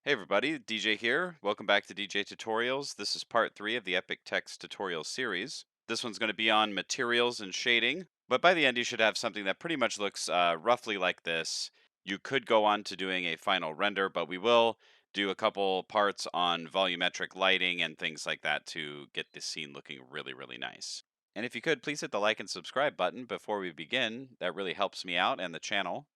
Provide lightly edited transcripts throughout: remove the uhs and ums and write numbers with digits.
Hey everybody, DJ here. Welcome back to DJ Tutorials. This is part 3 of the Epic Text Tutorial series. This one's going to be on materials and shading, but by the end you should have something that pretty much looks roughly like this. You could go on to doing a final render, but we will do a couple parts on volumetric lighting and things like that to get the scene looking really, really nice. And if you could, please hit the like and subscribe button before we begin. That really helps me out and the channel.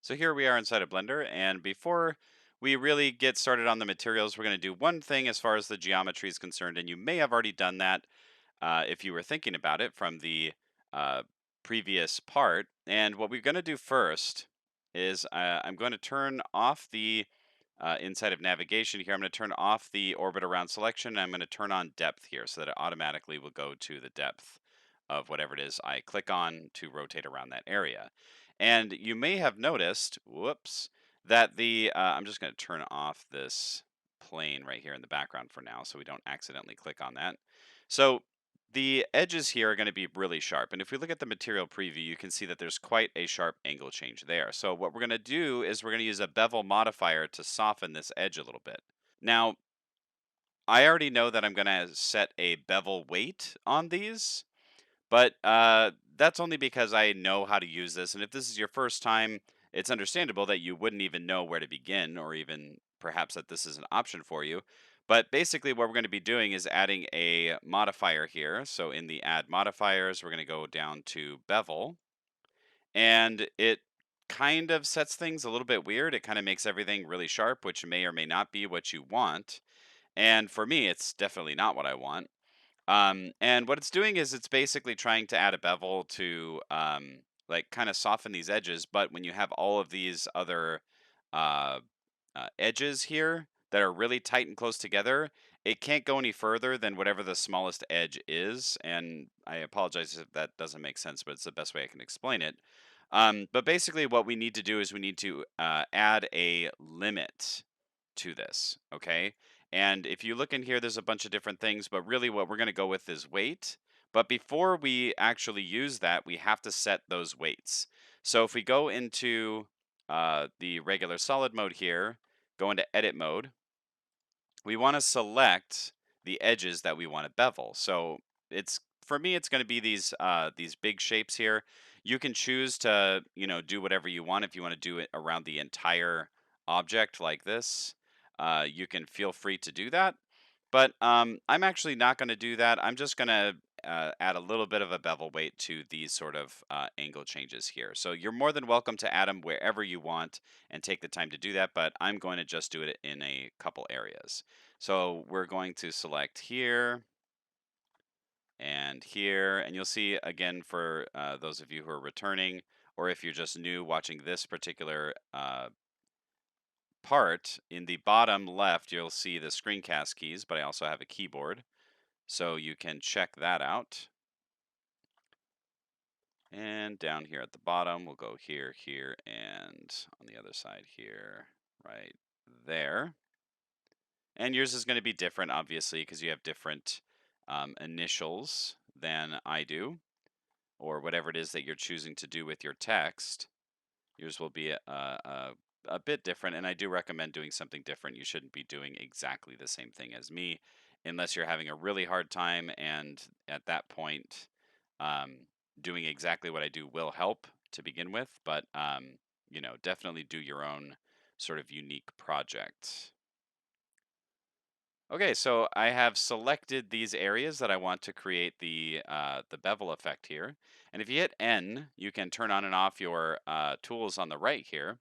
So here we are inside of Blender, and before we really get started on the materials, we're going to do one thing as far as the geometry is concerned, and you may have already done that if you were thinking about it from the uh, previous part. And what we're going to do first is I'm going to turn off the inside of navigation here. I'm going to turn off the orbit around selection, and I'm going to turn on depth here so that it automatically will go to the depth of whatever it is I click on to rotate around that area. And you may have noticed, whoops, that I'm just going to turn off this plane right here in the background for now so we don't accidentally click on that. So the edges here are going to be really sharp. And if we look at the material preview, you can see that there's quite a sharp angle change there. So what we're going to do is we're going to use a bevel modifier to soften this edge a little bit. Now, I already know that I'm going to set a bevel weight on these, but that's only because I know how to use this. And if this is your first time, it's understandable that you wouldn't even know where to begin, or even perhaps that this is an option for you. But basically, what we're going to be doing is adding a modifier here. So in the add modifiers, we're going to go down to bevel, and it kind of sets things a little bit weird. It kind of makes everything really sharp, which may or may not be what you want. And for me, it's definitely not what I want. And what it's doing is it's basically trying to add a bevel to like kind of soften these edges. But when you have all of these other uh, edges here that are really tight and close together, it can't go any further than whatever the smallest edge is. And I apologize if that doesn't make sense, but it's the best way I can explain it. But basically, what we need to do is we need to add a limit to this, okay? And if you look in here, there's a bunch of different things, but really what we're going to go with is weight. But before we actually use that, we have to set those weights. So if we go into the regular solid mode here, go into edit mode, we want to select the edges that we want to bevel. So it's for me, it's going to be these big shapes here. You can choose to do whatever you want. If you want to do it around the entire object like this, you can feel free to do that. But I'm actually not going to do that. I'm just going to add a little bit of a bevel weight to these sort of angle changes here. So you're more than welcome to add them wherever you want and take the time to do that, but I'm going to just do it in a couple areas. So we're going to select here and here, and you'll see again for those of you who are returning, or if you're just new watching this particular part, in the bottom left, you'll see the screencast keys, but I also have a keyboard. So you can check that out. And down here at the bottom, we'll go here, here, and on the other side here, right there. And yours is going to be different, obviously, because you have different initials than I do, or whatever it is that you're choosing to do with your text. Yours will be a bit different, and I do recommend doing something different. You shouldn't be doing exactly the same thing as me unless you're having a really hard time, and at that point, um, doing exactly what I do will help to begin with, but definitely do your own sort of unique project. Okay, so I have selected these areas that I want to create the bevel effect here. And if you hit N, you can turn on and off your tools on the right here.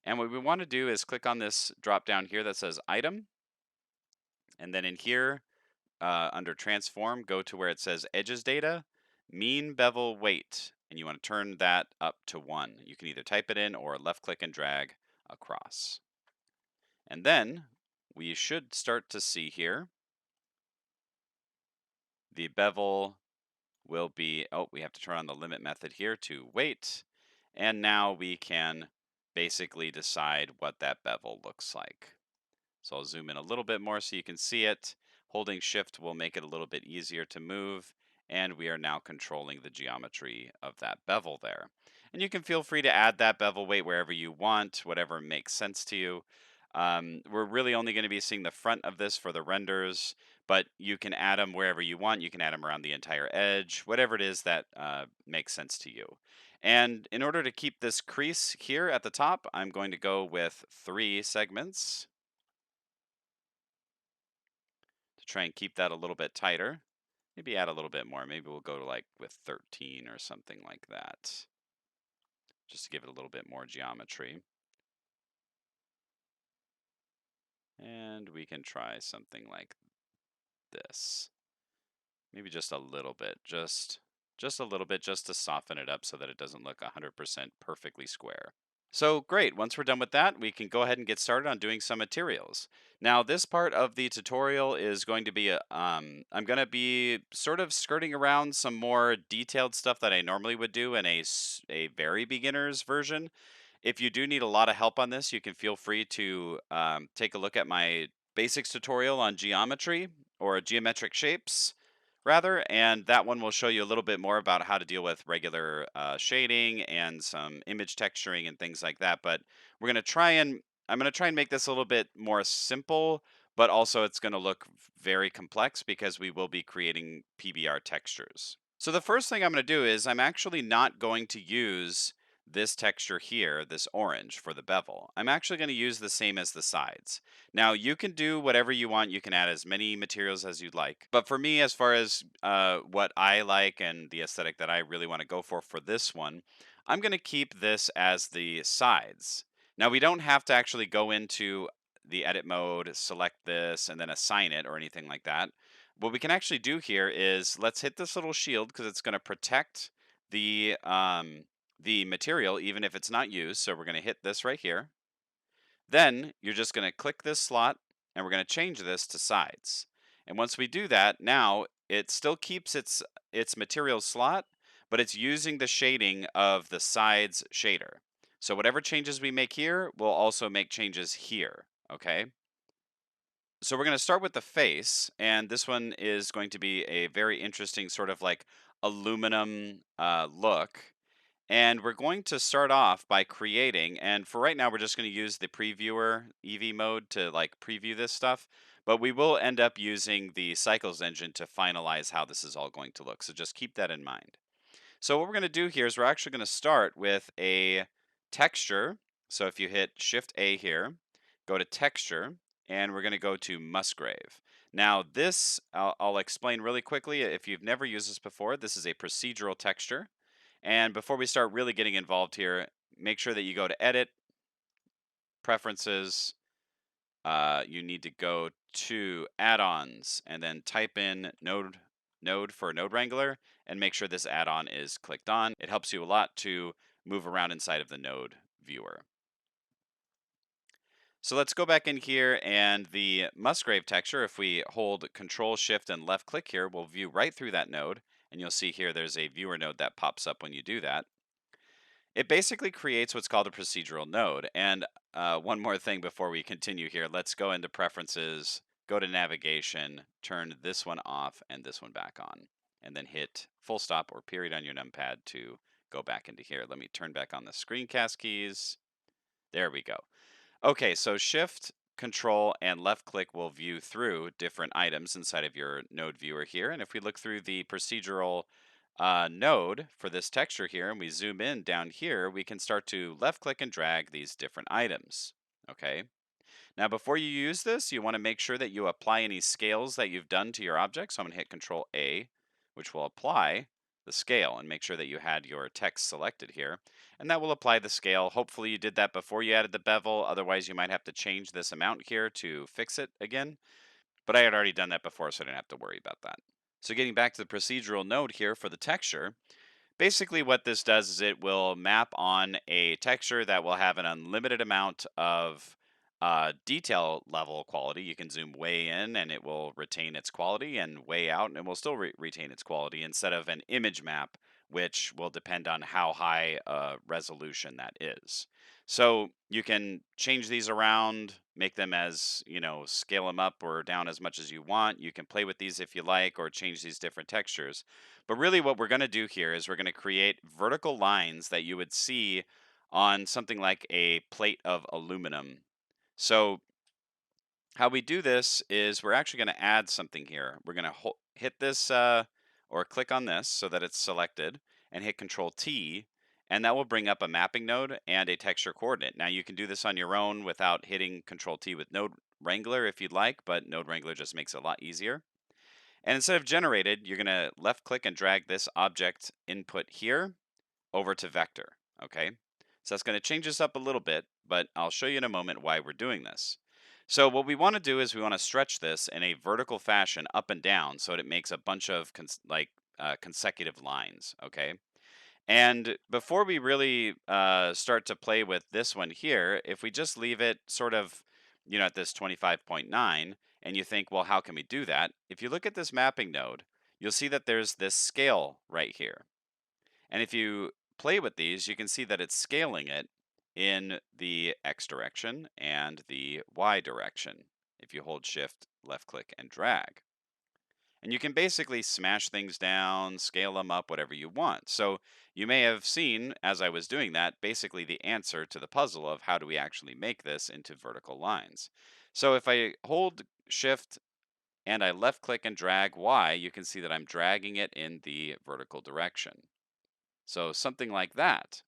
And what we want to do is click on this drop down here that says Item. And then in here, under Transform, go to where it says Edges Data, Mean Bevel Weight. And you want to turn that up to 1. You can either type it in or left click and drag across. And then we should start to see here the bevel will be, oh, we have to turn on the limit method here to weight. And now we can basically decide what that bevel looks like. So I'll zoom in a little bit more so you can see it. Holding shift will make it a little bit easier to move. And we are now controlling the geometry of that bevel there. And you can feel free to add that bevel weight wherever you want, whatever makes sense to you. We're really only going to be seeing the front of this for the renders, but you can add them wherever you want. You can add them around the entire edge, whatever it is that makes sense to you. And in order to keep this crease here at the top, I'm going to go with 3 segments to try and keep that a little bit tighter. Maybe add a little bit more. Maybe we'll go to like with 13 or something like that, just to give it a little bit more geometry. And we can try something like this. Maybe just a little bit, just a little bit, just to soften it up so that it doesn't look 100% perfectly square. So great, once we're done with that, we can go ahead and get started on doing some materials. Now, this part of the tutorial is going to be, I'm going to be sort of skirting around some more detailed stuff that I normally would do in a very beginner's version. If you do need a lot of help on this, you can feel free to take a look at my basics tutorial on geometry or geometric shapes rather, and that one will show you a little bit more about how to deal with regular shading and some image texturing and things like that. But we're going to try and I'm going to try and make this a little bit more simple, but also it's going to look very complex because we will be creating PBR textures. So the first thing I'm going to do is I'm actually not going to use this texture here, this orange for the bevel. I'm actually going to use the same as the sides. Now, you can do whatever you want. You can add as many materials as you'd like. But for me, as far as what I like and the aesthetic that I really want to go for this one, I'm going to keep this as the sides. Now, we don't have to actually go into the edit mode, select this, and then assign it or anything like that. What we can actually do here is let's hit this little shield because it's going to protect the material even if it's not used. So we're going to hit this right here. Then you're just going to click this slot and we're going to change this to sides. And once we do that, now it still keeps its material slot, but it's using the shading of the sides shader. So whatever changes we make here, we'll also make changes here, okay? So we're going to start with the face, and this one is going to be a very interesting sort of like aluminum look. And we're going to start off by creating, and for right now, we're just going to use the previewer EV mode to like preview this stuff, but we will end up using the cycles engine to finalize how this is all going to look. So just keep that in mind. So what we're going to do here is we're actually going to start with a texture. So if you hit Shift A here, go to texture, and we're going to go to Musgrave. Now this, I'll explain really quickly. If you've never used this before, this is a procedural texture. And before we start really getting involved here, make sure that you go to Edit, Preferences. You need to go to Add-ons and then type in Node for Node Wrangler and make sure this add-on is clicked on. It helps you a lot to move around inside of the node viewer. So let's go back in here, and the Musgrave texture, if we hold Control Shift and left click here, will view right through that node. And you'll see here there's a viewer node that pops up when you do that. It basically creates what's called a procedural node. And one more thing before we continue here, let's go into preferences, go to navigation, turn this one off and this one back on, and then hit full stop or period on your numpad to go back into here. Let me turn back on the screencast keys. There we go. Okay, so shift, control, and left click will view through different items inside of your node viewer here. And if we look through the procedural node for this texture here, and we zoom in down here, we can start to left click and drag these different items. Okay. Now, before you use this, you want to make sure that you apply any scales that you've done to your object. So I'm going to hit Control A, which will apply the scale, and make sure that you had your text selected here. And that will apply the scale. Hopefully you did that before you added the bevel. Otherwise, you might have to change this amount here to fix it again. But I had already done that before, so I didn't have to worry about that. So getting back to the procedural node here for the texture, basically what this does is it will map on a texture that will have an unlimited amount of detail level quality. You can zoom way in and it will retain its quality, and way out and it will still retain its quality, instead of an image map, which will depend on how high resolution that is. So you can change these around, make them as, scale them up or down as much as you want. You can play with these if you like, or change these different textures. But really what we're going to do here is we're going to create vertical lines that you would see on something like a plate of aluminum. So How we do this is we're actually going to add something here. We're going to hit this or click on this so that it's selected and hit Control T, and that will bring up a mapping node and a texture coordinate. Now you can do this on your own without hitting Control T with Node Wrangler if you'd like, but Node Wrangler just makes it a lot easier. And instead of generated, you're going to left click and drag this object input here over to vector. Okay. So that's going to change this up a little bit, but I'll show you in a moment why we're doing this. So what we want to do is we want to stretch this in a vertical fashion up and down so that it makes a bunch of consecutive lines. Okay. And before we really start to play with this one here, if we just leave it sort of, at this 25.9, and you think, well, how can we do that? If you look at this mapping node, you'll see that there's this scale right here. And if you play with these, you can see that it's scaling it in the X direction and the Y direction if you hold Shift, left click, and drag. And you can basically smash things down, scale them up, whatever you want. So you may have seen, as I was doing that, basically the answer to the puzzle of how do we actually make this into vertical lines. So if I hold Shift and I left click and drag Y, you can see that I'm dragging it in the vertical direction. So something like that.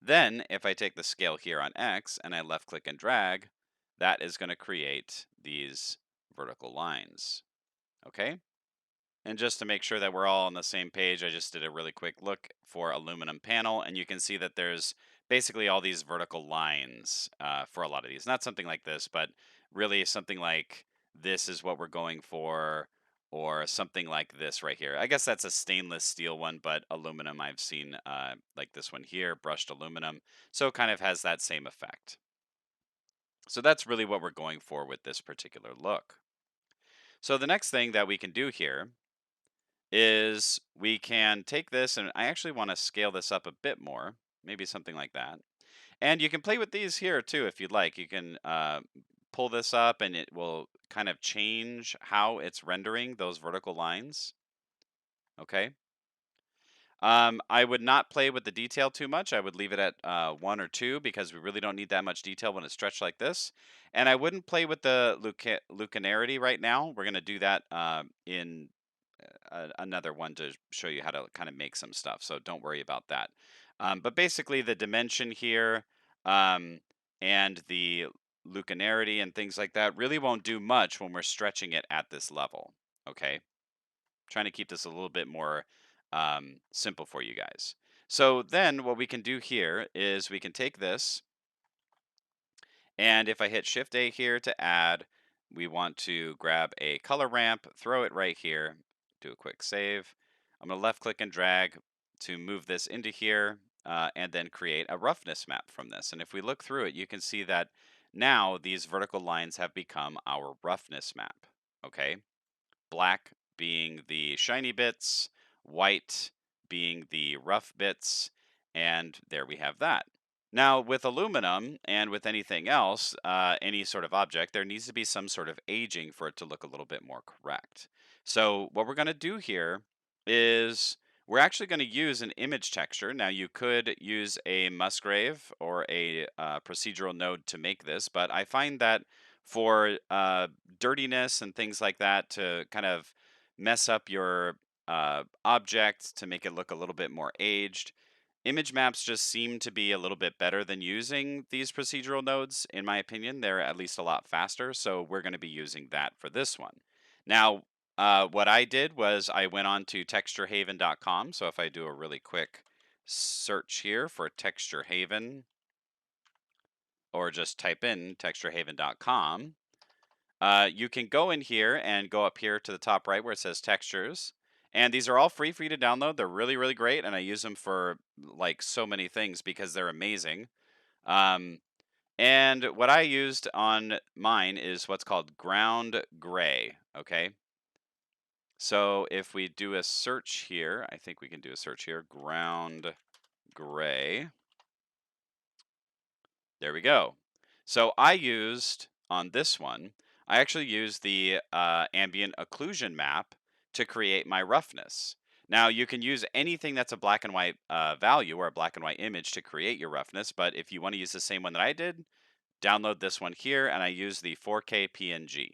Then if I take the scale here on X and I left click and drag, that is going to create these vertical lines. Okay? And just to make sure that we're all on the same page, I just did a really quick look for aluminum panel, and you can see that there's basically all these vertical lines for a lot of these. Not something like this, but really something like this is what we're going for, or something like this right here. I guess that's a stainless steel one, but aluminum I've seen like this one here, brushed aluminum. So it kind of has that same effect. So that's really what we're going for with this particular look. So the next thing that we can do here is we can take this, and I actually want to scale this up a bit more, maybe something like that. And you can play with these here too if you'd like. You can pull this up and it will kind of change how it's rendering those vertical lines. Okay. I would not play with the detail too much. I would leave it at 1 or 2 because we really don't need that much detail when it's stretched like this. And I wouldn't play with the lucanarity right now. We're going to do that in another one to show you how to kind of make some stuff. So don't worry about that. But basically, the dimension here um, and the lucanarity and things like that really won't do much when we're stretching it at this level. Okay, trying to keep this a little bit more simple for you guys. So then what we can do here is we can take this, and if I hit Shift A here to add, we want to grab a color ramp, throw it right here, do a quick save. I'm going to left click and drag to move this into here and then create a roughness map from this. And if we look through it, you can see that now these vertical lines have become our roughness map. Okay. Black being the shiny bits, white being the rough bits, and there we have that. Now, with aluminum and with anything else, any sort of object, there needs to be some sort of aging for it to look a little bit more correct. So, what we're going to do here is we're actually going to use an image texture. Now, you could use a Musgrave or a procedural node to make this, but I find that for dirtiness and things like that to kind of mess up your object to make it look a little bit more aged, image maps just seem to be a little bit better than using these procedural nodes, in my opinion. They're at least a lot faster, so we're going to be using that for this one. Now, what I did was I went on to texturehaven.com. So if I do a really quick search here for Texture Haven, or just type in texturehaven.com, you can go in here and go up here to the top right where it says textures. And these are all free for you to download. They're really, really great. And I use them for like so many things because they're amazing. Um, and what I used on mine is what's called ground gray. Okay. So if we do a search here, I think we can do a search here, ground gray. There we go. So I used on this one, I actually used the ambient occlusion map to create my roughness. Now you can use anything that's a black and white value or a black and white image to create your roughness, but if you want to use the same one that I did, download this one here, and I use the 4K PNG.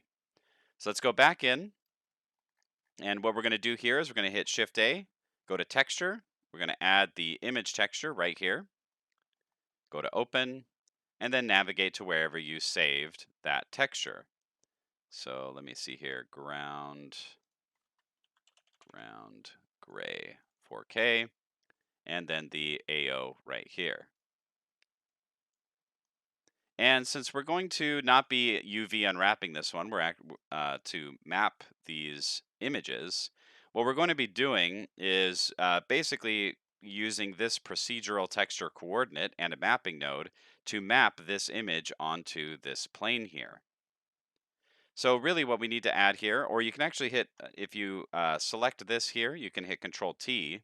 So let's go back in, and what we're going to do here is we're going to hit Shift A, go to Texture. We're going to add the image texture right here, go to Open, and then navigate to wherever you saved that texture. So let me see here, ground gray 4K, and then the AO right here. And since we're going to not be UV unwrapping this one, to map these images, what we're going to be doing is basically using this procedural texture coordinate and a mapping node to map this image onto this plane here. So really what we need to add here, or you can actually hit, if you select this here, you can hit Control T.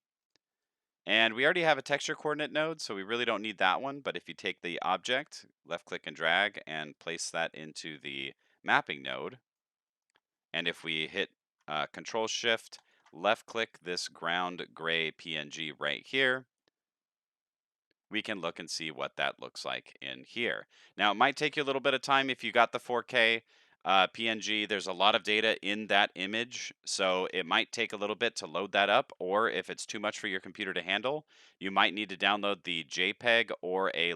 And we already have a texture coordinate node, so we really don't need that one. But if you take the object, left click and drag, and place that into the mapping node, and if we hit Control Shift, left click this ground gray PNG right here, we can look and see what that looks like in here. Now, it might take you a little bit of time if you got the 4K PNG. There's a lot of data in that image, so it might take a little bit to load that up, or if it's too much for your computer to handle, you might need to download the JPEG or a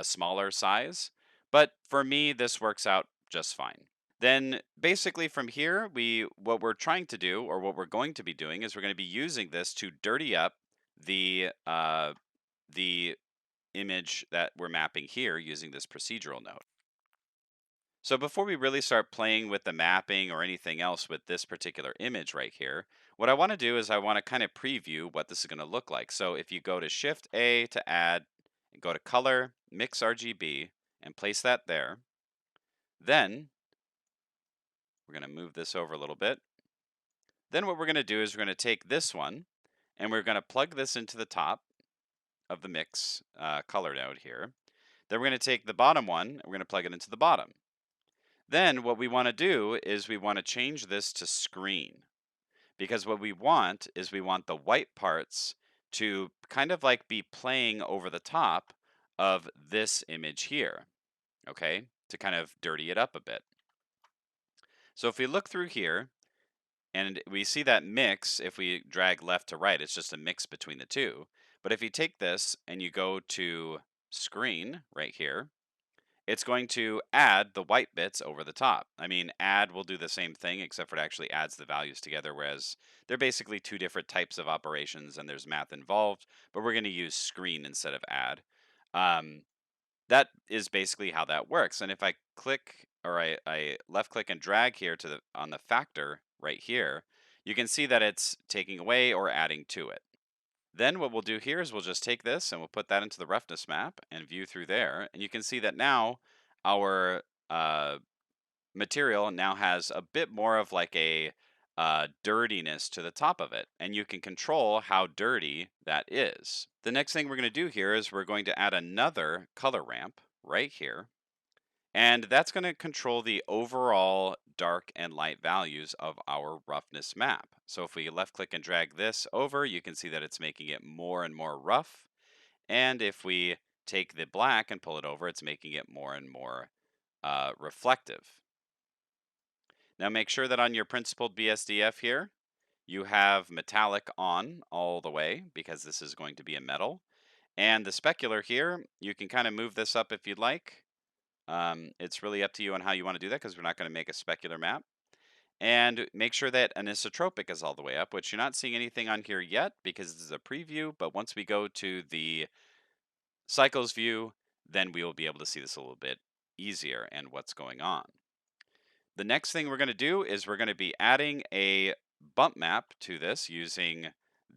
smaller size. But for me, this works out just fine. Then basically from here, what we're trying to do, or what we're going to be doing, is we're going to be using this to dirty up the image that we're mapping here using this procedural node. So before we really start playing with the mapping or anything else with this particular image right here, what I want to do is I want to kind of preview what this is going to look like. So if you go to Shift A to add, and go to Color, Mix RGB, and place that there, then we're going to move this over a little bit. Then what we're going to do is we're going to take this one and we're going to plug this into the top of the mix color node here. Then we're going to take the bottom one and we're going to plug it into the bottom. Then what we want to do is we want to change this to screen, because what we want is we want the white parts to kind of like be playing over the top of this image here, okay, to kind of dirty it up a bit. So if we look through here and we see that mix, if we drag left to right, it's just a mix between the two. But if you take this and you go to screen right here, it's going to add the white bits over the top. I mean, add will do the same thing, except for it actually adds the values together, whereas they're basically two different types of operations and there's math involved, but we're going to use screen instead of add. Um, that is basically how that works. And if I click, or I left click and drag here on the factor right here, you can see that it's taking away or adding to it. Then what we'll do here is we'll just take this and we'll put that into the roughness map and view through there. And you can see that now our material now has a bit more of like a dirtiness to the top of it. And you can control how dirty that is. The next thing we're going to do here is we're going to add another color ramp right here. And that's going to control the overall dark and light values of our roughness map. So if we left click and drag this over, you can see that it's making it more and more rough. And if we take the black and pull it over, it's making it more and more reflective. Now make sure that on your principled BSDF here, you have metallic on all the way, because this is going to be a metal. And the specular here, you can kind of move this up if you'd like. It's really up to you on how you want to do that, because we're not going to make a specular map. And make sure that anisotropic is all the way up, which you're not seeing anything on here yet because this is a preview. But once we go to the cycles view, then we will be able to see this a little bit easier and what's going on. The next thing we're going to do is we're going to be adding a bump map to this using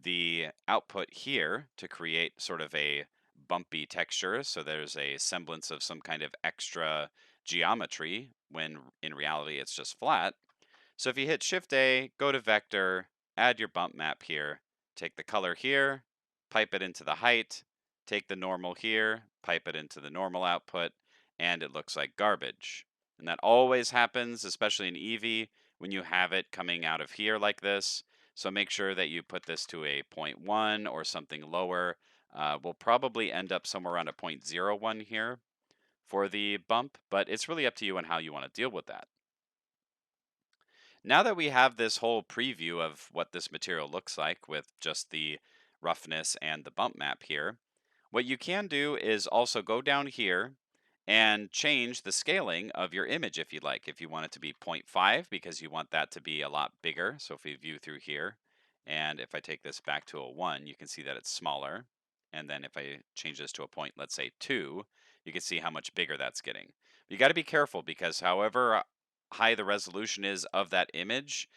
the output here to create sort of a bumpy texture. So there's a semblance of some kind of extra geometry when in reality it's just flat. So if you hit Shift A, go to Vector, add your bump map here, take the color here, pipe it into the height, take the normal here, pipe it into the normal output, and it looks like garbage. And that always happens, especially in Eevee, when you have it coming out of here like this. So make sure that you put this to a 0.1 or something lower. We'll probably end up somewhere around a 0.01 here. for the bump, but it's really up to you on how you want to deal with that. Now that we have this whole preview of what this material looks like with just the roughness and the bump map here, what you can do is also go down here and change the scaling of your image if you'd like. If you want it to be 0.5 because you want that to be a lot bigger. So if we view through here, and if I take this back to a 1, you can see that it's smaller. And then if I change this to a point, let's say 2, you can see how much bigger that's getting. You got to be careful because however high the resolution is of that image,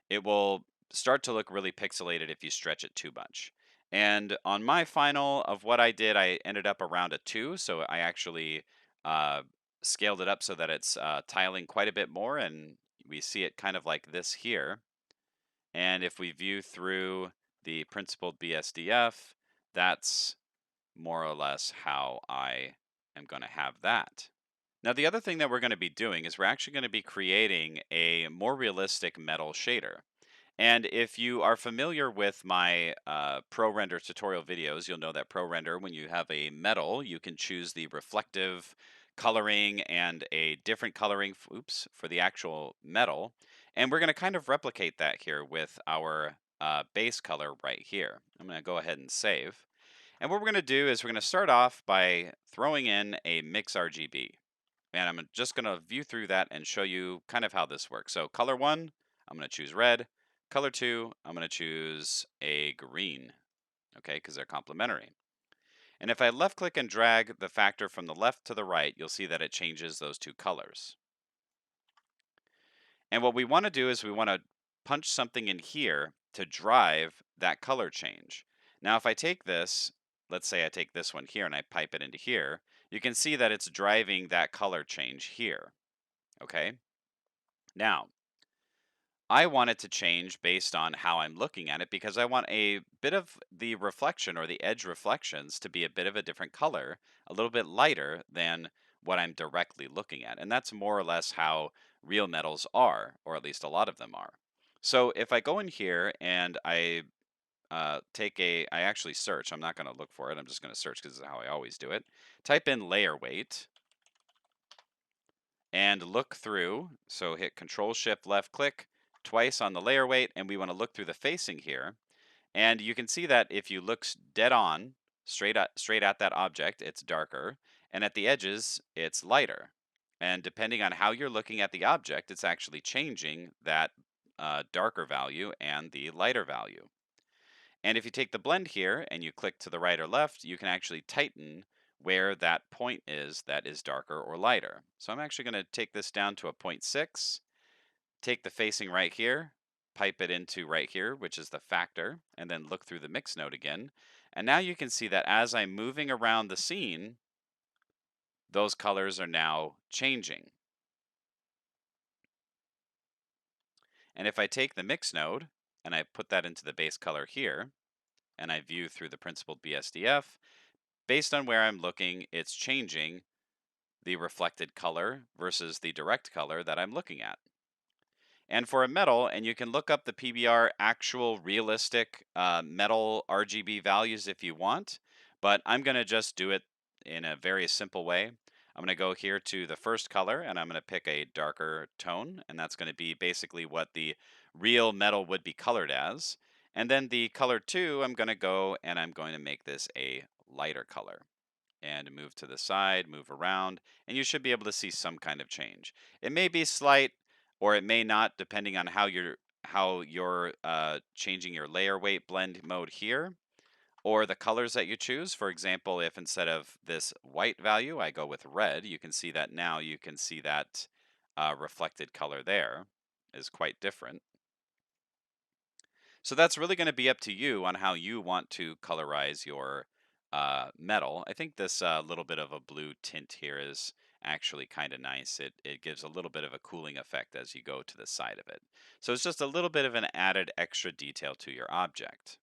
it will start to look really pixelated if you stretch it too much. And on my final of what I did, I ended up around a 2, so I actually uh, scaled it up so that it's tiling quite a bit more, and we see it kind of like this here. And if we view through the principled BSDF, that's more or less how I am going to have that. Now, the other thing that we're going to be doing is we're actually going to be creating a more realistic metal shader. And if you are familiar with my ProRender tutorial videos, you'll know that ProRender, when you have a metal, you can choose the reflective coloring and a different coloring, oops, for the actual metal. And we're going to kind of replicate that here with our base color right here. I'm going to go ahead and save. And what we're going to do is we're going to start off by throwing in a mix RGB. And I'm just going to view through that and show you kind of how this works. So color 1, I'm going to choose red. Color 2, I'm going to choose a green, okay, because they're complementary. And if I left click and drag the factor from the left to the right, you'll see that it changes those two colors. And what we want to do is we want to punch something in here to drive that color change. Now, if I take this, let's say I take this one here and I pipe it into here, you can see that it's driving that color change here, okay? Now, I want it to change based on how I'm looking at it because I want a bit of the reflection or the edge reflections to be a bit of a different color, a little bit lighter than what I'm directly looking at. And that's more or less how real metals are, or at least a lot of them are. So if I go in here and I I actually search, I'm not going to look for it, I'm just going to search because this is how I always do it. Type in layer weight and look through. So hit Control Shift left click twice on the layer weight, and we want to look through the facing here. And you can see that if you look dead on, straight at that object, it's darker, and at the edges, it's lighter. And depending on how you're looking at the object, it's actually changing that darker value and the lighter value. And if you take the blend here and you click to the right or left, you can actually tighten where that point is that is darker or lighter. So I'm actually going to take this down to a 0.6, take the facing right here, pipe it into right here, which is the factor, and then look through the mix node again. And now you can see that as I'm moving around the scene, those colors are now changing. And if I take the mix node and I put that into the base color here, and I view through the principled BSDF, based on where I'm looking, it's changing the reflected color versus the direct color that I'm looking at. And for a metal, and you can look up the PBR actual realistic metal RGB values if you want, but I'm going to just do it in a very simple way. I'm going to go here to the first color and I'm going to pick a darker tone, and that's going to be basically what the real metal would be colored as. And then the color 2, I'm going to go and I'm going to make this a lighter color and move to the side, move around, and you should be able to see some kind of change. It may be slight or it may not, depending on how you're changing your layer weight blend mode here or the colors that you choose. For example, if instead of this white value, I go with red, you can see that now you can see that reflected color there is quite different. So that's really going to be up to you on how you want to colorize your metal. I think this little bit of a blue tint here is actually kind of nice. It gives a little bit of a cooling effect as you go to the side of it. So it's just a little bit of an added extra detail to your object.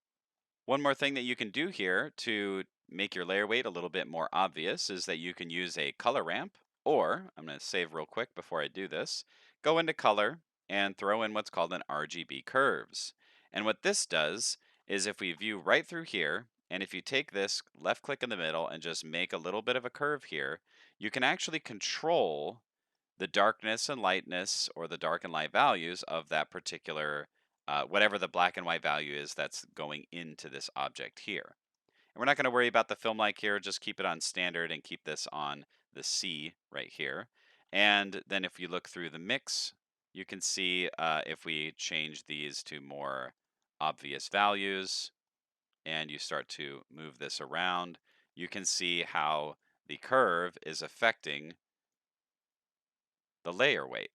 One more thing that you can do here to make your layer weight a little bit more obvious is that you can use a color ramp, or I'm going to save real quick before I do this, go into color and throw in what's called an RGB curves. And what this does is if we view right through here And if you take this, left click in the middle and just make a little bit of a curve here, you can actually control the darkness and lightness or the dark and light values of that particular, whatever the black and white value is that's going into this object here. And we're not going to worry about the film like here, just keep it on standard and keep this on the C right here. And then if you look through the mix, you can see if we change these to more obvious values and you start to move this around, you can see how the curve is affecting the layer weight.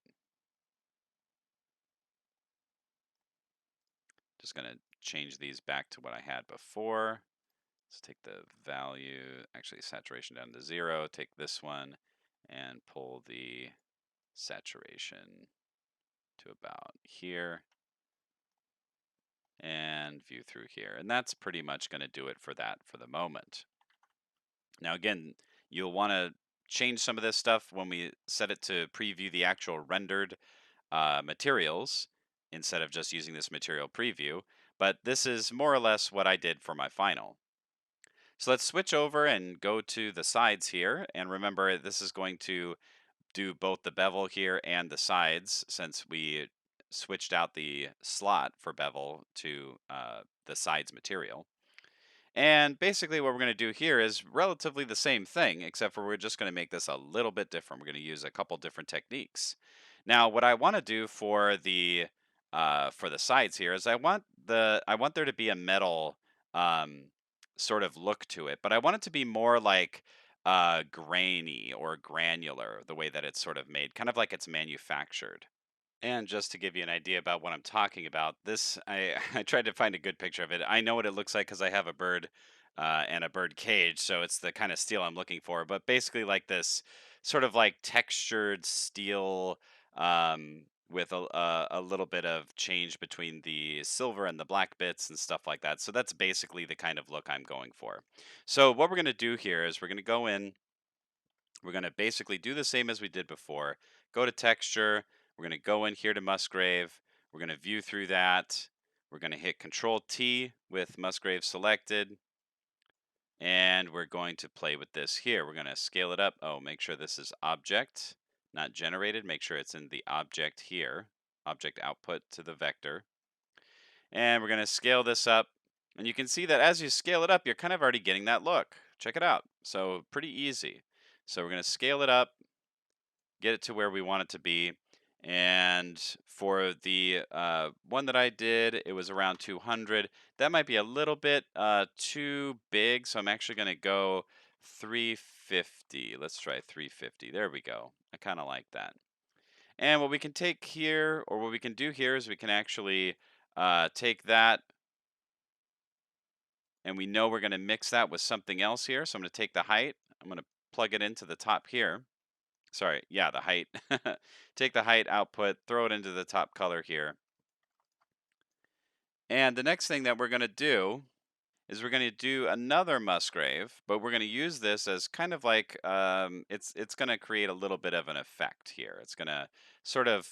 Just going to change these back to what I had before. Let's take the value, actually saturation down to 0, take this one and pull the saturation to about here and view through here. And that's pretty much going to do it for that for the moment. Now again, you'll want to change some of this stuff when we set it to preview the actual rendered materials instead of just using this material preview. But this is more or less what I did for my final. So let's switch over and go to the sides here. And remember, this is going to do both the bevel here and the sides since we switched out the slot for bevel to the sides material. And basically what we're going to do here is relatively the same thing, except for we're just going to make this a little bit different. We're going to use a couple different techniques. Now, what I want to do for the sides here is I want there to be a metal um, sort of look to it, but I want it to be more like grainy or granular, the way that it's sort of made, kind of like it's manufactured. And just to give you an idea about what I'm talking about, this I tried to find a good picture of it. I know what it looks like because I have a bird and a bird cage, so it's the kind of steel I'm looking for. But basically, like this sort of like textured steel with a little bit of change between the silver and the black bits and stuff like that. So that's basically the kind of look I'm going for. So what we're going to do here is we're going to go in. We're going to basically do the same as we did before. Go to texture. We're going to go in here to Musgrave. We're going to view through that. We're going to hit Control T with Musgrave selected. And we're going to play with this here. We're going to scale it up. Oh, make sure this is object, not generated. Make sure it's in the object here. Object output to the vector. And we're going to scale this up. And you can see that as you scale it up, you're kind of already getting that look. Check it out. So pretty easy. So we're going to scale it up, get it to where we want it to be. And for the one that I did, it was around 200. That might be a little bit too big. So I'm actually going to go 350. Let's try 350. There we go. I kind of like that. And what we can take here, or what we can do here, is we can actually take that, and we know we're going to mix that with something else here. So I'm going to take the height. I'm going to plug it into the top here. Sorry, yeah, the height. Take the height output, throw it into the top color here. And the next thing that we're going to do is we're going to do another Musgrave, but we're going to use this as kind of like it's going to create a little bit of an effect here. It's going to sort of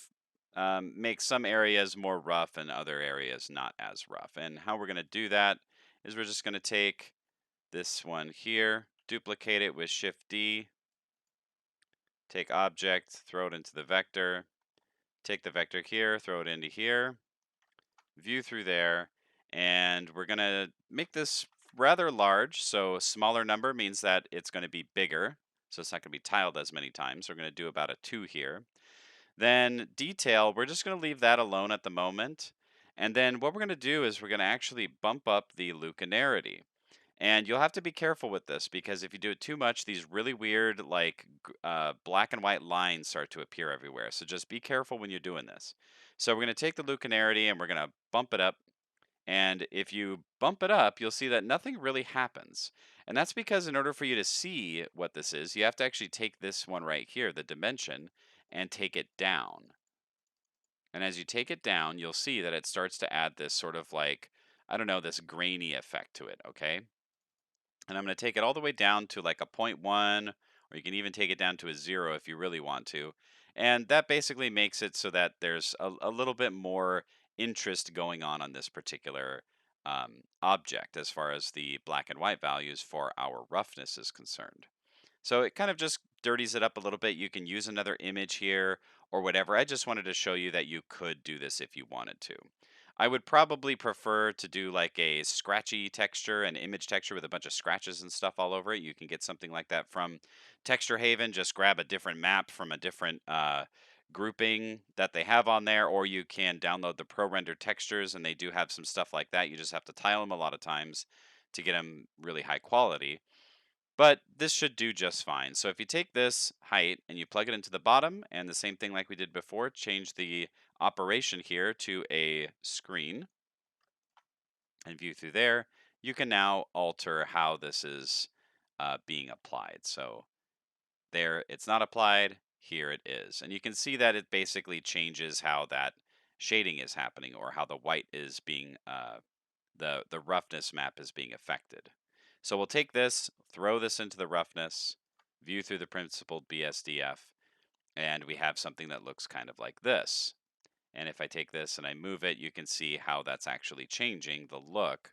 make some areas more rough and other areas not as rough. And how we're going to do that is we're just going to take this one here, duplicate it with Shift D, take object, throw it into the vector, take the vector here, throw it into here, view through there, and we're going to make this rather large. So a smaller number means that it's going to be bigger. So it's not going to be tiled as many times. We're going to do about a 2 here. Then detail, we're just going to leave that alone at the moment. And then what we're going to do is we're going to actually bump up the luminarity. And you'll have to be careful with this because if you do it too much, these really weird, like black and white lines start to appear everywhere. So just be careful when you're doing this. So we're going to take the luminarity and we're going to bump it up. And if you bump it up, you'll see that nothing really happens. And that's because in order for you to see what this is, you have to actually take this one right here, the dimension, and take it down. And as you take it down, you'll see that it starts to add this sort of like, I don't know, this grainy effect to it, okay? And I'm going to take it all the way down to like a 0.1, or you can even take it down to a 0 if you really want to. And that basically makes it so that there's a little bit more interest going on this particular object as far as the black and white values for our roughness is concerned. So it kind of just dirties it up a little bit. You can use another image here or whatever. I just wanted to show you that you could do this if you wanted to. I would probably prefer to do like a scratchy texture, an image texture with a bunch of scratches and stuff all over it. You can get something like that from Texture Haven. Just grab a different map from a different grouping that they have on there, or you can download the pro render textures, and they do have some stuff like that. You just have to tile them a lot of times to get them really high quality. But this should do just fine. So if you take this height and you plug it into the bottom, and the same thing like we did before, change the operation here to a screen and view through there, you can now alter how this is being applied. So there, it's not applied. Here it is. And you can see that it basically changes how that shading is happening, or how the white is being, the roughness map is being affected. So we'll take this, throw this into the roughness, view through the principled BSDF, and we have something that looks kind of like this. And if I take this and I move it, you can see how that's actually changing the look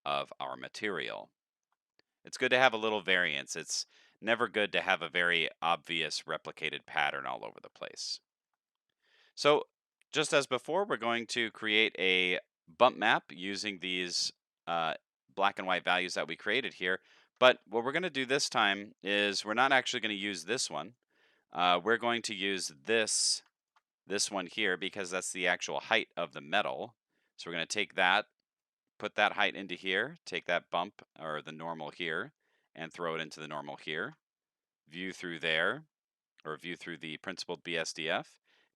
of our material. It's good to have a little variance. It's never good to have a very obvious replicated pattern all over the place. So just as before, we're going to create a bump map using these uh, black and white values that we created here. But what we're going to do this time is we're not actually going to use this one. We're going to use this one here because that's the actual height of the metal. So we're going to take that, put that height into here, take that bump or the normal here, and throw it into the normal here. View through there, or view through the principled BSDF.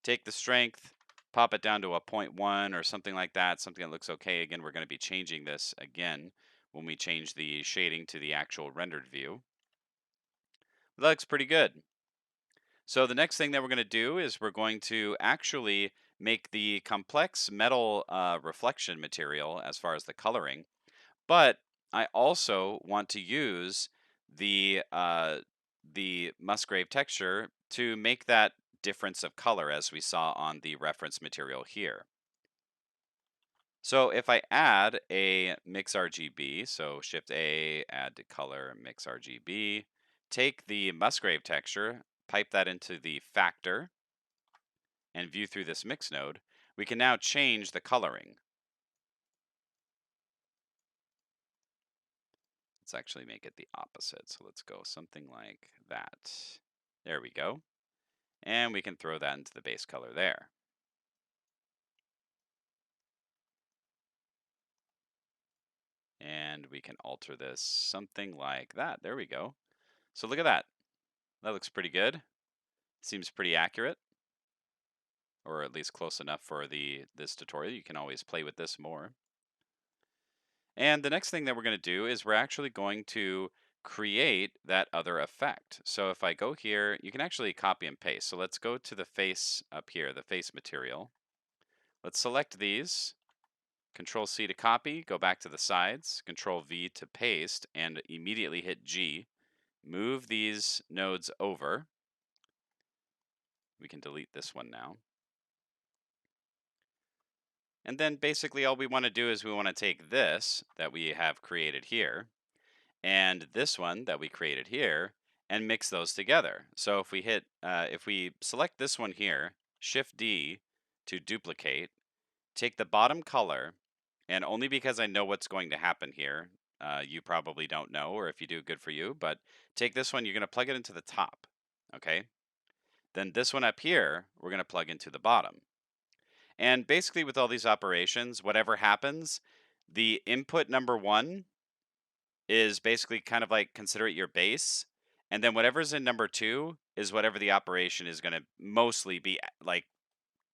Take the strength, pop it down to a 0.1 or something like that, something that looks okay. Again, we're going to be changing this again when we change the shading to the actual rendered view. That looks pretty good. So the next thing that we're going to do is we're going to actually make the complex metal reflection material as far as the coloring. But I also want to use the Musgrave texture to make that difference of color as we saw on the reference material here. So if I add a mix RGB, so Shift A, add to color, mix RGB, take the Musgrave texture, pipe that into the factor, and view through this mix node, we can now change the coloring. Let's actually make it the opposite. So let's go something like that. There we go. And we can throw that into the base color there. And we can alter this something like that. There we go. So look at that. That looks pretty good. Seems pretty accurate, or at least close enough for this tutorial. You can always play with this more. And the next thing that we're going to do is we're actually going to create that other effect. So if I go here, you can actually copy and paste. So let's go to the face up here, the face material. Let's select these, Control C to copy, go back to the sides, Control V to paste, and immediately hit G. Move these nodes over. We can delete this one now. And then basically all we want to do is we want to take this that we have created here and this one that we created here and mix those together. So if we select this one here, Shift D to duplicate, take the bottom color, and only because I know what's going to happen here, you probably don't know, or if you do, good for you, but take this one, you're going to plug it into the top, okay? Then this one up here, we're going to plug into the bottom. And basically with all these operations, whatever happens, the input number one is basically kind of like consider it your base. And then whatever's in number two is whatever the operation is going to mostly be like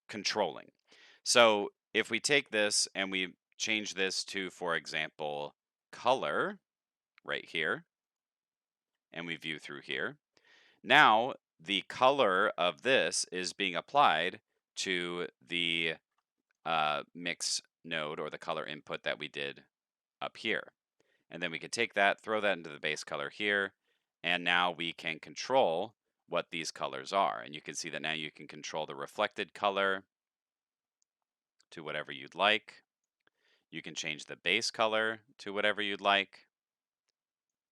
controlling. So if we take this and we change this to, for example, color right here, and we view through here, now the color of this is being applied to the mix node or the color input that we did up here. And then we can take that, throw that into the base color here, and now we can control what these colors are. And you can see that now you can control the reflected color to whatever you'd like. You can change the base color to whatever you'd like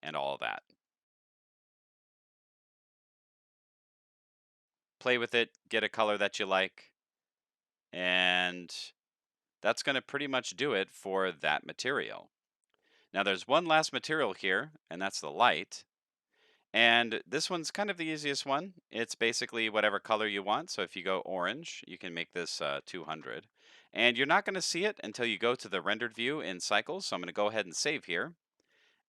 and all of that. Play with it, get a color that you like, and that's going to pretty much do it for that material. Now there's one last material here, and that's the light. And this one's kind of the easiest one. It's basically whatever color you want. So if you go orange, you can make this 200. And you're not going to see it until you go to the rendered view in cycles. So I'm going to go ahead and save here.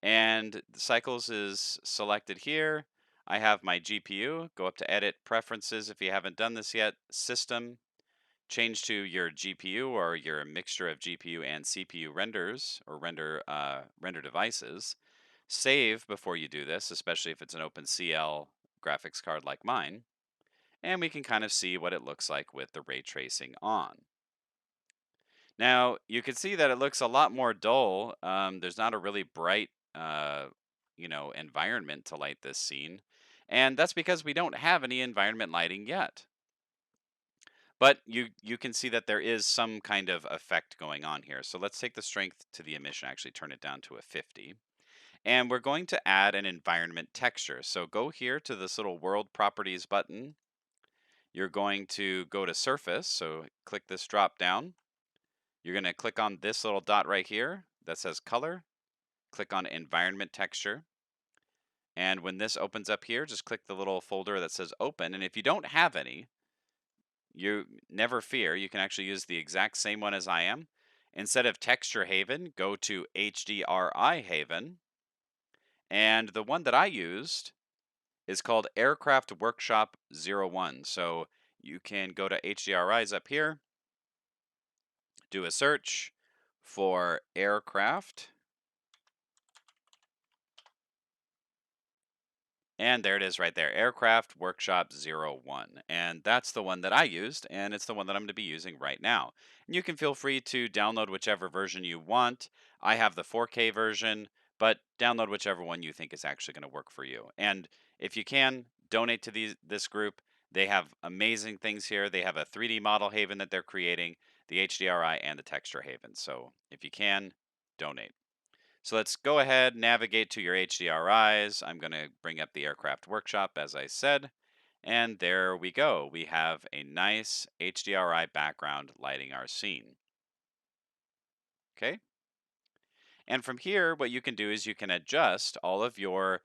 And the cycles is selected here. I have my GPU. Go up to Edit Preferences if you haven't done this yet. System. Change to your GPU or your mixture of GPU and CPU renders or render devices. Save before you do this, especially if it's an OpenCL graphics card like mine. And we can kind of see what it looks like with the ray tracing on. Now, you can see that it looks a lot more dull. There's not a really bright, environment to light this scene. And that's because we don't have any environment lighting yet. But you can see that there is some kind of effect going on here. So let's take the strength to the emission, actually turn it down to a 50. And we're going to add an environment texture. So go here to this little world properties button. You're going to go to surface. So click this drop down. You're going to click on this little dot right here that says color. Click on environment texture. And when this opens up here, just click the little folder that says open. And if you don't have any, you never fear. You can actually use the exact same one as I am. Instead of Texture Haven, go to HDRI Haven. And the one that I used is called Aircraft Workshop 01. So you can go to HDRIs up here, do a search for aircraft. And there it is right there, Aircraft Workshop 01. And that's the one that I used, and it's the one that I'm going to be using right now. And you can feel free to download whichever version you want. I have the 4K version, but download whichever one you think is actually going to work for you. And if you can, donate to this group. They have amazing things here. They have a 3D model haven that they're creating, the HDRI, and the texture haven. So if you can, donate. So let's go ahead, navigate to your HDRIs. I'm going to bring up the aircraft workshop as I said. And there we go. We have a nice HDRI background lighting our scene. Okay. And from here, what you can do is you can adjust all of your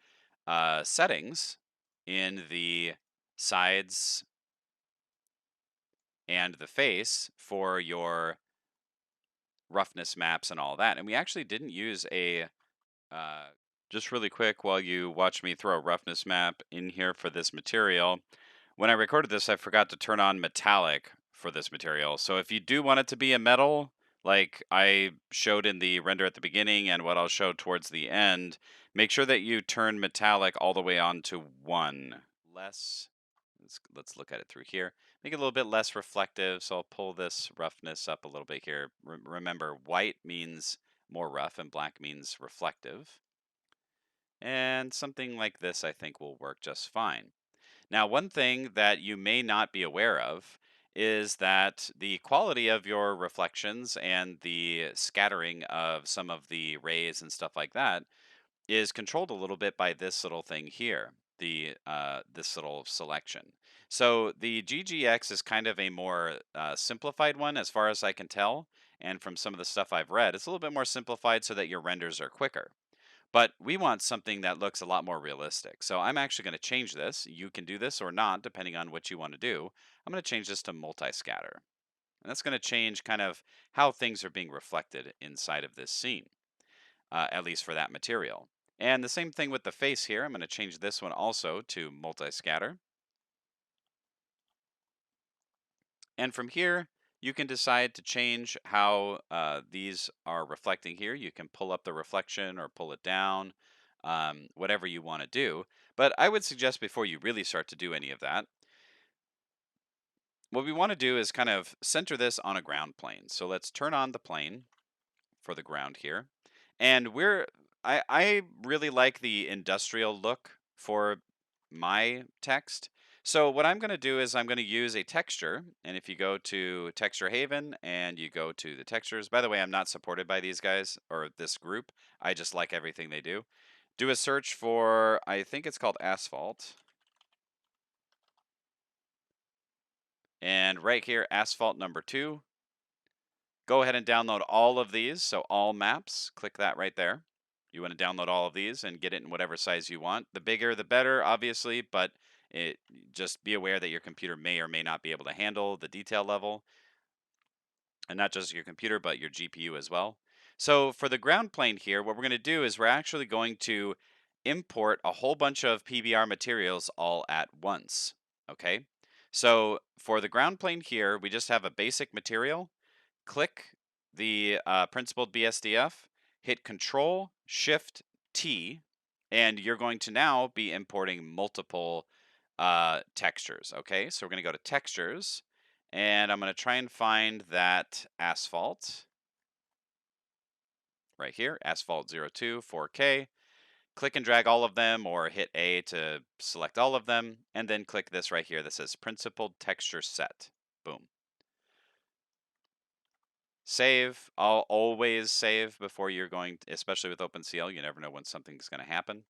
settings in the sides and the face for your roughness maps and all that. And we actually didn't use a just really quick, while you watch me throw a roughness map in here for this material, when I recorded this, I forgot to turn on metallic for this material. So if you do want it to be a metal, like I showed in the render at the beginning and what I'll show towards the end, make sure that you turn metallic all the way on to 1. Let's look at it through here. Make it a little bit less reflective. So I'll pull this roughness up a little bit here. Remember, white means more rough and black means reflective. And something like this, I think, will work just fine. Now, one thing that you may not be aware of is that the quality of your reflections and the scattering of some of the rays and stuff like that is controlled a little bit by this little thing here, the this little selection. So the GGX is kind of a more simplified one as far as I can tell, and from some of the stuff I've read, it's a little bit more simplified so that your renders are quicker. But we want something that looks a lot more realistic. So I'm actually going to change this. You can do this or not, depending on what you want to do. I'm going to change this to multi-scatter. And that's going to change kind of how things are being reflected inside of this scene, at least for that material. And the same thing with the face here. I'm going to change this one also to multi-scatter. And from here, you can decide to change how these are reflecting here. You can pull up the reflection or pull it down, whatever you want to do. But I would suggest before you really start to do any of that, what we want to do is kind of center this on a ground plane. So let's turn on the plane for the ground here. And I really like the industrial look for my text. So what I'm going to do is I'm going to use a texture. And if you go to Texture Haven and you go to the textures, by the way, I'm not supported by these guys or this group. I just like everything they do. Do a search for, I think it's called asphalt. And right here, asphalt number 2. Go ahead and download all of these. So all maps, click that right there. You want to download all of these and get it in whatever size you want. The bigger, the better, obviously, but it just be aware that your computer may or may not be able to handle the detail level, and not just your computer, but your GPU as well. So for the ground plane here, what we're going to do is we're actually going to import a whole bunch of PBR materials all at once. Okay. So for the ground plane here, we just have a basic material. Click the principled BSDF, hit Control Shift T, and you're going to now be importing multiple textures. Okay, so we're going to go to Textures, and I'm going to try and find that asphalt right here, asphalt 02 4K. Click and drag all of them, or hit A to select all of them, and then click this right here that says Principled Texture Set. Boom. Save. I'll always save before you're going, especially with OpenCL. You never know when something's going to happen.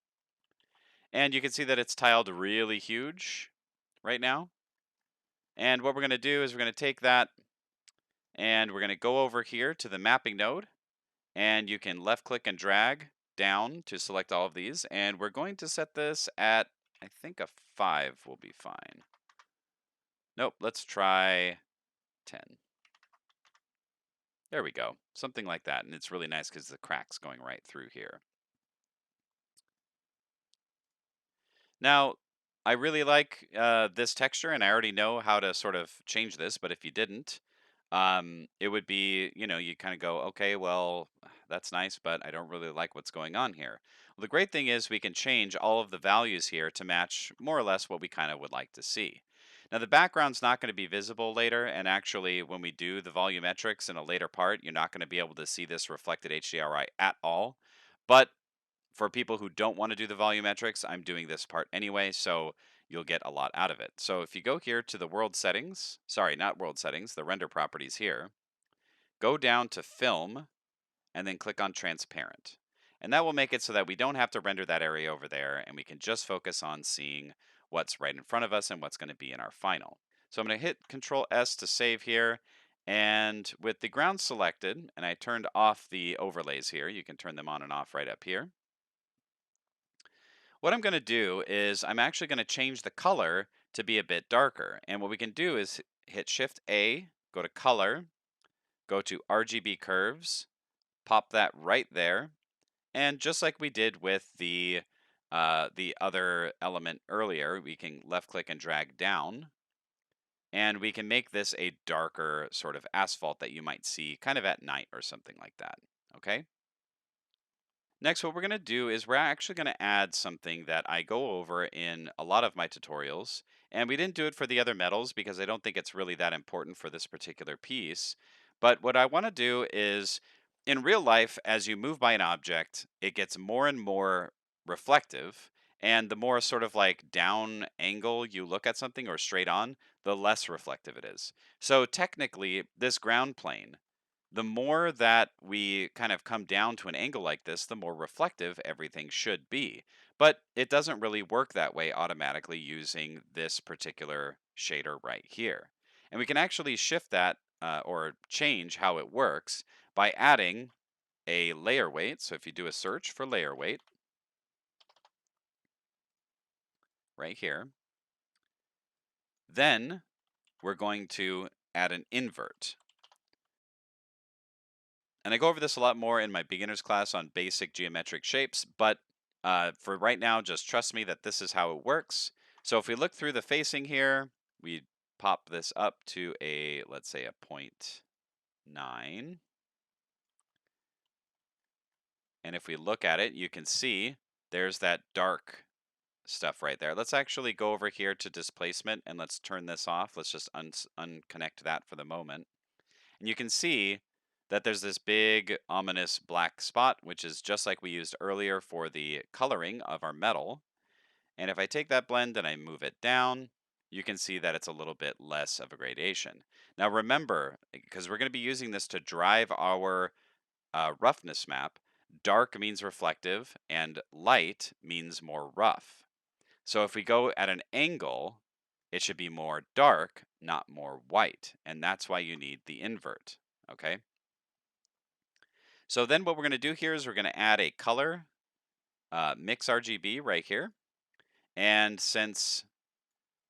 And you can see that it's tiled really huge right now. And what we're going to do is we're going to take that and we're going to go over here to the mapping node. And you can left click and drag down to select all of these. And we're going to set this at, I think a 5 will be fine. Nope, let's try 10. There we go. Something like that. And it's really nice because the crack's going right through here. Now, I really like this texture, and I already know how to sort of change this, but if you didn't, it would be, you kind of go, okay, well, that's nice, but I don't really like what's going on here. Well, the great thing is we can change all of the values here to match more or less what we kind of would like to see. Now, the background's not going to be visible later, and actually, when we do the volumetrics in a later part, you're not going to be able to see this reflected HDRI at all. But for people who don't want to do the volumetrics, I'm doing this part anyway, so you'll get a lot out of it. So if you go here to the world settings, sorry, not world settings, the render properties here, go down to film and then click on transparent. And that will make it so that we don't have to render that area over there and we can just focus on seeing what's right in front of us and what's going to be in our final. So I'm going to hit Control S to save here. And with the ground selected, and I turned off the overlays here, you can turn them on and off right up here. What I'm going to do is I'm actually going to change the color to be a bit darker. And what we can do is hit Shift A, go to Color, go to RGB Curves, pop that right there. And just like we did with the other element earlier, we can left click and drag down. And we can make this a darker sort of asphalt that you might see kind of at night or something like that. Okay. Next, what we're going to do is we're actually going to add something that I go over in a lot of my tutorials. And we didn't do it for the other metals because I don't think it's really that important for this particular piece. But what I want to do is in real life, as you move by an object, it gets more and more reflective. And the more sort of like down angle you look at something or straight on, the less reflective it is. So technically, this ground plane, the more that we kind of come down to an angle like this, the more reflective everything should be. But it doesn't really work that way automatically using this particular shader right here. And we can actually shift that or change how it works by adding a layer weight. So if you do a search for layer weight right here, then we're going to add an invert. And I go over this a lot more in my beginner's class on basic geometric shapes, but for right now, just trust me that this is how it works. So if we look through the facing here, we pop this up to a, let's say a 0.9. And if we look at it, you can see there's that dark stuff right there. Let's actually go over here to displacement and let's turn this off. Let's just unconnect that for the moment. And you can see that there's this big ominous black spot, which is just like we used earlier for the coloring of our metal. And if I take that blend and I move it down, you can see that it's a little bit less of a gradation. Now remember, because we're going to be using this to drive our roughness map, dark means reflective and light means more rough. So if we go at an angle, it should be more dark, not more white. And that's why you need the invert. Okay. So then what we're going to do here is we're going to add a color mix RGB right here. And since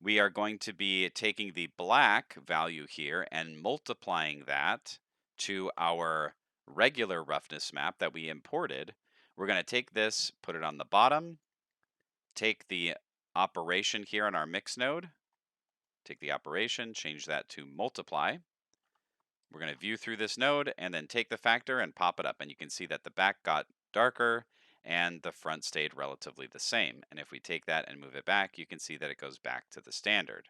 we are going to be taking the black value here and multiplying that to our regular roughness map that we imported, we're going to take this, put it on the bottom, take the operation here on our mix node, take the operation, change that to multiply. We're going to view through this node and then take the factor and pop it up. And you can see that the back got darker and the front stayed relatively the same. And if we take that and move it back, you can see that it goes back to the standard.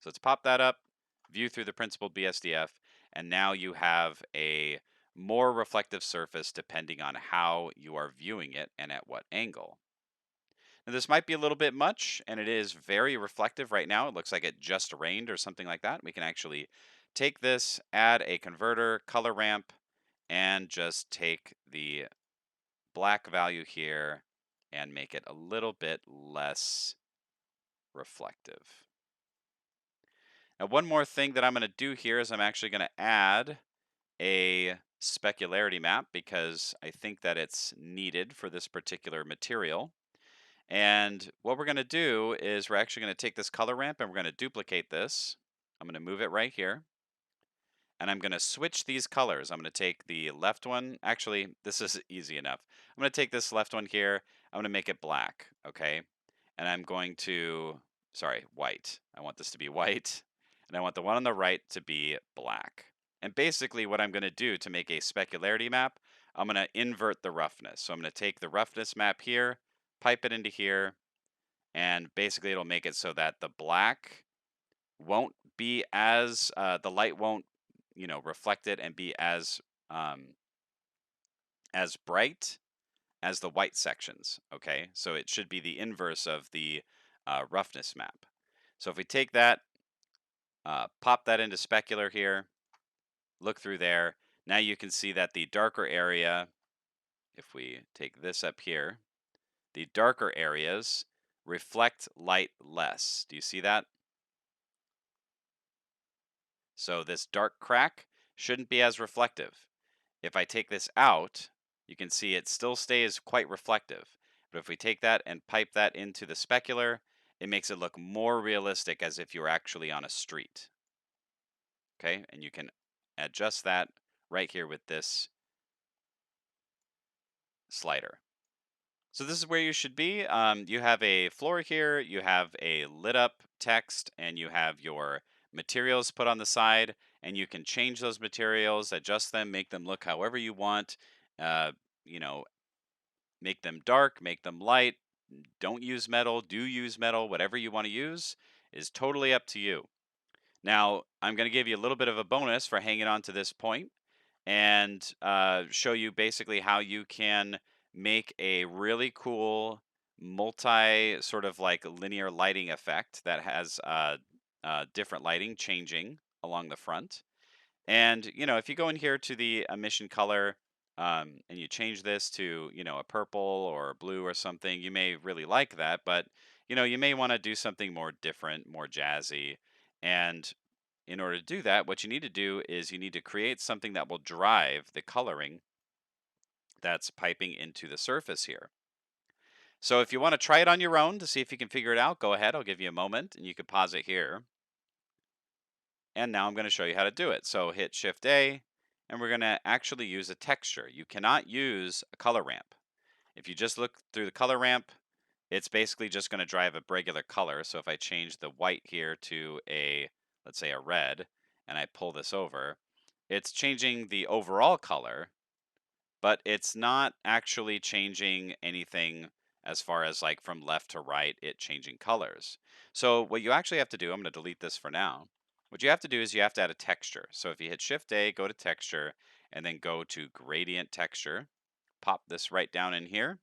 So let's pop that up, view through the principled BSDF, and now you have a more reflective surface depending on how you are viewing it and at what angle. Now, this might be a little bit much, and it is very reflective right now. It looks like it just rained or something like that. We can actually take this, add a converter, color ramp, and just take the black value here and make it a little bit less reflective. Now, one more thing that I'm going to do here is I'm actually going to add a specularity map because I think that it's needed for this particular material. And what we're going to do is we're actually going to take this color ramp and we're going to duplicate this. I'm going to move it right here. And I'm going to switch these colors. I'm going to take the left one. Actually, this is easy enough. I'm going to take this left one here. I'm going to make it black, okay? And I'm going to, sorry, white. I want this to be white. And I want the one on the right to be black. And basically what I'm going to do to make a specularity map, I'm going to invert the roughness. So I'm going to take the roughness map here, pipe it into here, and basically it'll make it so that the black won't be as, the light won't, reflect it and be um, as bright as the white sections, okay? So it should be the inverse of the roughness map. So if we take that, pop that into specular here, look through there, now you can see that the darker area, if we take this up here, the darker areas reflect light less. Do you see that? So this dark crack shouldn't be as reflective. If I take this out, you can see it still stays quite reflective. But if we take that and pipe that into the specular, it makes it look more realistic as if you were actually on a street. Okay, and you can adjust that right here with this slider. So this is where you should be. You have a floor here, you have a lit up text, and you have your materials put on the side, and you can change those materials, adjust them, make them look however you want. Uh, you know, make them dark, make them light. Don't use metal, do use metal. Whatever you want to use is totally up to you. Now, I'm going to give you a little bit of a bonus for hanging on to this point and show you basically how you can make a really cool multi sort of like linear lighting effect that has different lighting changing along the front. And if you go in here to the emission color and you change this to a purple or a blue or something, you may really like that, but you may want to do something more different, more jazzy. And in order to do that, what you need to do is you need to create something that will drive the coloring that's piping into the surface here. So if you want to try it on your own to see if you can figure it out, go ahead. I'll give you a moment and you can pause it here. And now I'm going to show you how to do it. So hit Shift A, and we're going to actually use a texture. You cannot use a color ramp. If you just look through the color ramp, it's basically just going to drive a regular color. So if I change the white here to let's say a red, and I pull this over, it's changing the overall color, but it's not actually changing anything as far as like from left to right, it changing colors. So what you actually have to do, I'm going to delete this for now. What you have to do is you have to add a texture. So if you hit Shift A, go to texture, and then go to gradient texture, pop this right down in here.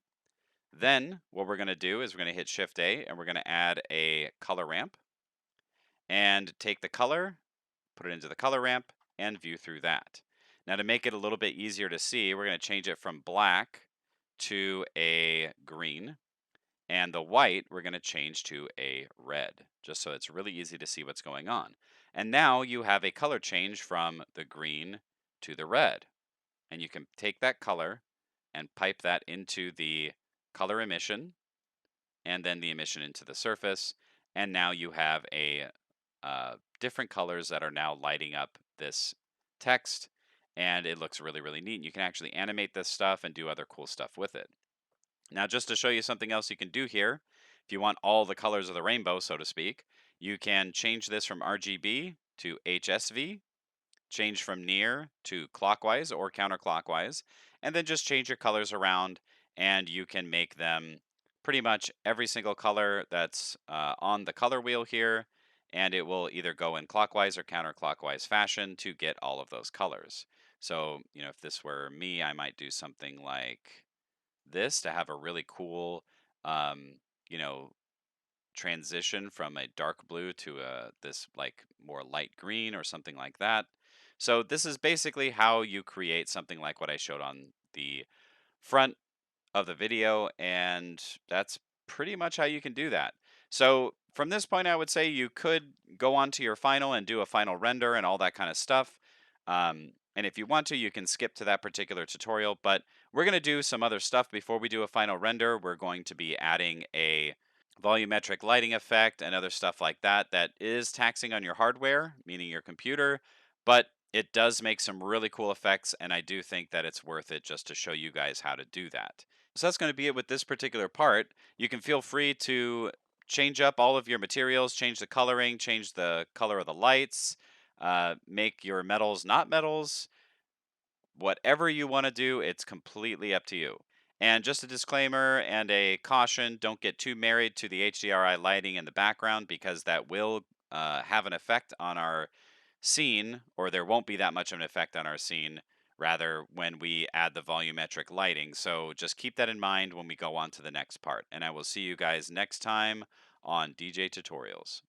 Then what we're going to do is we're going to hit Shift A and we're going to add a color ramp. and take the color, put it into the color ramp, and view through that. Now to make it a little bit easier to see, we're going to change it from black to a green. And the white, we're going to change to a red, just so it's really easy to see what's going on. And now you have a color change from the green to the red. And you can take that color and pipe that into the color emission and then the emission into the surface. And now you have a different colors that are now lighting up this text. And it looks really, really neat. You can actually animate this stuff and do other cool stuff with it. Now, just to show you something else you can do here, if you want all the colors of the rainbow, so to speak, you can change this from RGB to HSV, change from near to clockwise or counterclockwise, and then just change your colors around, and you can make them pretty much every single color that's on the color wheel here, and it will either go in clockwise or counterclockwise fashion to get all of those colors. So, if this were me, I might do something like this to have a really cool, um, you know, transition from a dark blue to this like more light green or something like that. So this is basically how you create something like what I showed on the front of the video, and that's pretty much how you can do that. So from this point, I would say you could go on to your final and do a final render and all that kind of stuff. And if you want to, you can skip to that particular tutorial, but we're going to do some other stuff before we do a final render. We're going to be adding a volumetric lighting effect and other stuff like that that is taxing on your hardware, meaning your computer, but it does make some really cool effects, and I do think that it's worth it just to show you guys how to do that. So that's going to be it with this particular part. You can feel free to change up all of your materials, change the coloring, change the color of the lights, make your metals not metals, whatever you want to do, it's completely up to you. And just a disclaimer and a caution, don't get too married to the HDRI lighting in the background because that will have an effect on our scene, or there won't be that much of an effect on our scene, rather, when we add the volumetric lighting. So just keep that in mind when we go on to the next part. And I will see you guys next time on DJ Tutorials.